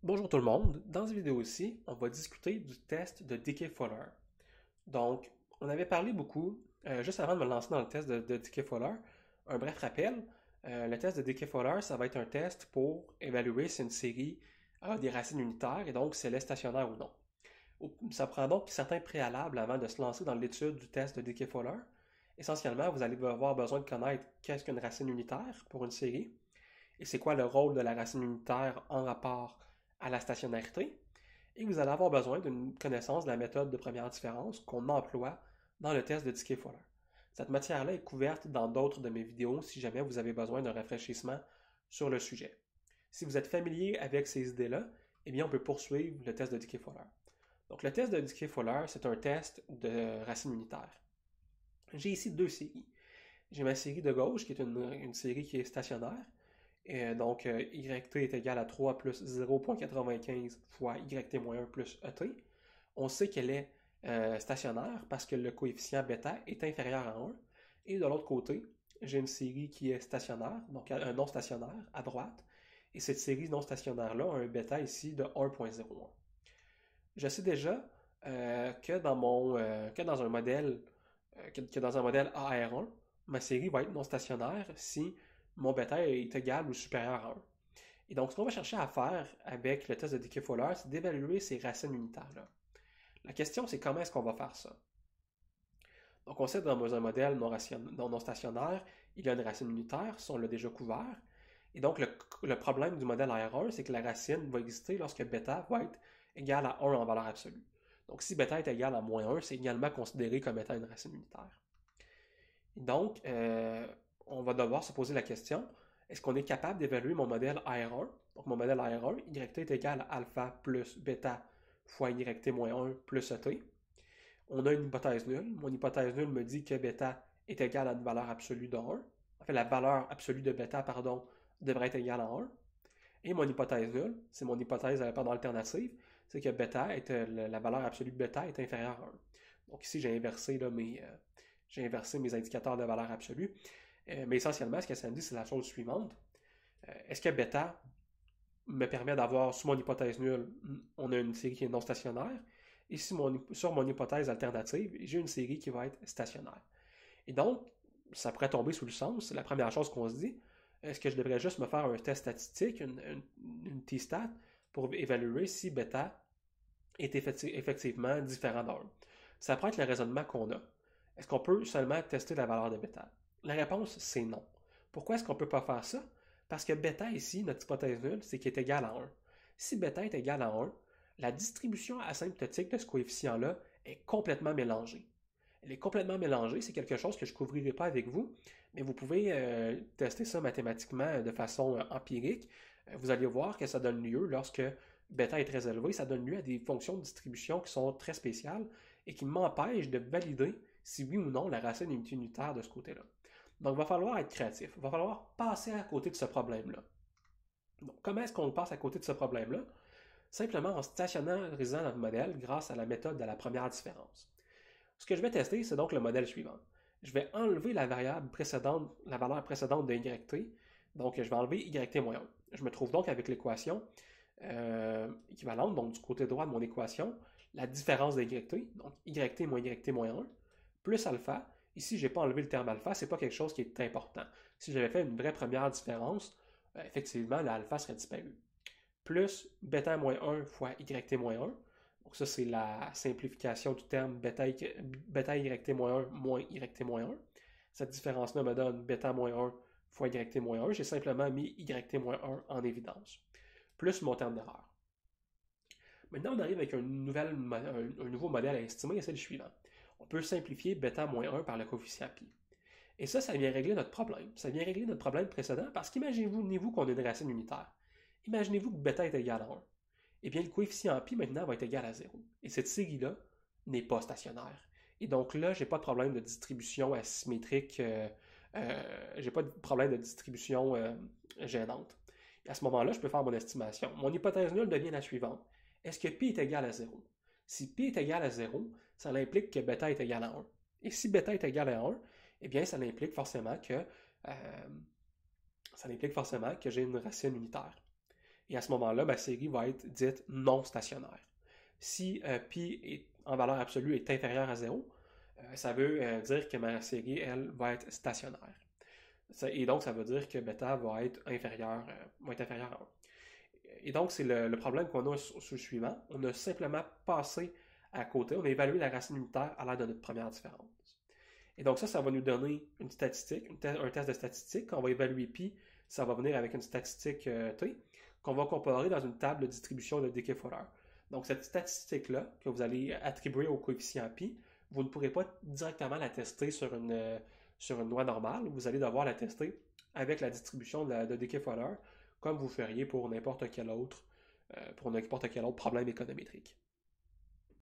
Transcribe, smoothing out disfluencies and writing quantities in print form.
Bonjour tout le monde, dans cette vidéo-ci, on va discuter du test de Dickey-Fowler. Donc, on avait parlé beaucoup, juste avant de me lancer dans le test de Dickey-Fowler, un bref rappel, le test de Dickey-Fowler, ça va être un test pour évaluer si une série a des racines unitaires et donc si elle est stationnaire ou non. Ça prend donc certains préalables avant de se lancer dans l'étude du test de Dickey-Fowler. Essentiellement, vous allez avoir besoin de connaître qu'est-ce qu'une racine unitaire pour une série, et c'est quoi le rôle de la racine unitaire en rapport à la stationnarité. Et vous allez avoir besoin d'une connaissance de la méthode de première différence qu'on emploie dans le test de Dickey-Fowler. Cette matière-là est couverte dans d'autres de mes vidéos si jamais vous avez besoin d'un rafraîchissement sur le sujet. Si vous êtes familier avec ces idées-là, eh bien on peut poursuivre le test de Dickey-Fowler. Donc le test de Dickey-Fowler, c'est un test de racine unitaire. J'ai ici deux séries. J'ai ma série de gauche, qui est une série qui est stationnaire, donc, YT est égal à 3 plus 0,95 fois YT-1 plus ET. On sait qu'elle est stationnaire parce que le coefficient bêta est inférieur à 1. Et de l'autre côté, j'ai une série qui est stationnaire, donc un non stationnaire à droite. Et cette série non stationnaire-là a un bêta ici de 1,01. Je sais déjà que dans un modèle que dans un modèle AR1, ma série va être non stationnaire si mon bêta est égal ou supérieur à 1. Et donc, ce qu'on va chercher à faire avec le test de Dickey-Fowler, c'est d'évaluer ces racines unitaires-là. La question, c'est comment est-ce qu'on va faire ça? Donc, on sait que dans un modèle non stationnaire, il y a une racine unitaire, ça on l'a déjà couvert. Et donc, le problème du modèle R1, c'est que la racine va exister lorsque bêta va être égal à 1 en valeur absolue. Donc, si bêta est égal à moins 1, c'est également considéré comme étant une racine unitaire. Et donc, on va devoir se poser la question, est-ce qu'on est capable d'évaluer mon modèle AR1? Donc, mon modèle AR1, YT est égal à alpha plus bêta fois YT moins 1 plus ET. On a une hypothèse nulle. Mon hypothèse nulle me dit que bêta est égal à une valeur absolue de 1. En fait, la valeur absolue de bêta, pardon, devrait être égale à 1. Et mon hypothèse nulle, c'est mon hypothèse alternative, c'est que bêta la valeur absolue de bêta est inférieure à 1. Donc ici, j'ai inversé mes indicateurs de valeur absolue. Mais essentiellement, ce que ça me dit, c'est la chose suivante. Est-ce que bêta me permet d'avoir, sous mon hypothèse nulle, on a une série qui est non stationnaire, et sur mon hypothèse alternative, j'ai une série qui va être stationnaire. Et donc, ça pourrait tomber sous le sens, c'est la première chose qu'on se dit, est-ce que je devrais juste me faire un test statistique, une t-stat, pour évaluer si bêta est effectivement différent d'un? Ça pourrait être le raisonnement qu'on a. Est-ce qu'on peut seulement tester la valeur de bêta? La réponse, c'est non. Pourquoi est-ce qu'on ne peut pas faire ça? Parce que bêta ici, notre hypothèse nulle, c'est qu'il est égal à 1. Si bêta est égal à 1, la distribution asymptotique de ce coefficient-là est complètement mélangée. Elle est complètement mélangée, c'est quelque chose que je ne couvrirai pas avec vous, mais vous pouvez tester ça mathématiquement de façon empirique. Vous allez voir que ça donne lieu, lorsque bêta est très élevé, ça donne lieu à des fonctions de distribution qui sont très spéciales et qui m'empêchent de valider si oui ou non la racine est unitaire de ce côté-là. Donc, il va falloir être créatif. Il va falloir passer à côté de ce problème-là. Donc, comment est-ce qu'on passe à côté de ce problème-là? Simplement en stationnarisant notre modèle grâce à la méthode de la première différence. Ce que je vais tester, c'est donc le modèle suivant. Je vais enlever la variable précédente, la valeur précédente de YT. Donc, je vais enlever YT-1. Je me trouve donc avec l'équation équivalente, donc du côté droit de mon équation, la différence de YT, donc YT moins YT-1, plus alpha. Ici, je n'ai pas enlevé le terme alpha, ce n'est pas quelque chose qui est important. Si j'avais fait une vraie première différence, effectivement, l'alpha serait disparu. Plus bêta-1 fois YT-1. Donc ça, c'est la simplification du terme bêta YT-1 moins YT-1. Cette différence-là me donne bêta-1 fois YT-1. J'ai simplement mis YT-1 en évidence. Plus mon terme d'erreur. Maintenant, on arrive avec un nouveau modèle à estimer, et c'est le suivant. On peut simplifier bêta-1 par le coefficient pi. Et ça vient régler notre problème. Ça vient régler notre problème précédent parce qu'imaginez-vous qu'on a une racine unitaire. Imaginez-vous que bêta est égal à 1. Eh bien, le coefficient pi maintenant va être égal à 0. Et cette série-là n'est pas stationnaire. Et donc là, je n'ai pas de problème de distribution asymétrique, j'ai pas de problème de distribution gênante. Et à ce moment-là, je peux faire mon estimation. Mon hypothèse nulle devient la suivante. Est-ce que pi est égal à 0? Si pi est égal à 0, ça implique que bêta est égal à 1. Et si bêta est égal à 1, eh bien, ça implique forcément que j'ai une racine unitaire. Et à ce moment-là, ma série va être dite non stationnaire. Si pi est, en valeur absolue est inférieur à 0, ça veut dire que ma série, elle, va être stationnaire. Et donc, ça veut dire que bêta va être inférieur à 1. Et donc, c'est le problème qu'on a sur le suivant. On a simplement passé à côté, on a évalué la racine unitaire à l'aide de notre première différence. Et donc ça va nous donner une statistique, un test de statistique. Quand on va évaluer pi, ça va venir avec une statistique t qu'on va comparer dans une table de distribution de Dickey-Fuller. Donc cette statistique-là, que vous allez attribuer au coefficient pi, vous ne pourrez pas directement la tester sur une loi normale. Vous allez devoir la tester avec la distribution de Dickey-Fuller, comme vous feriez pour n'importe quel autre problème économétrique.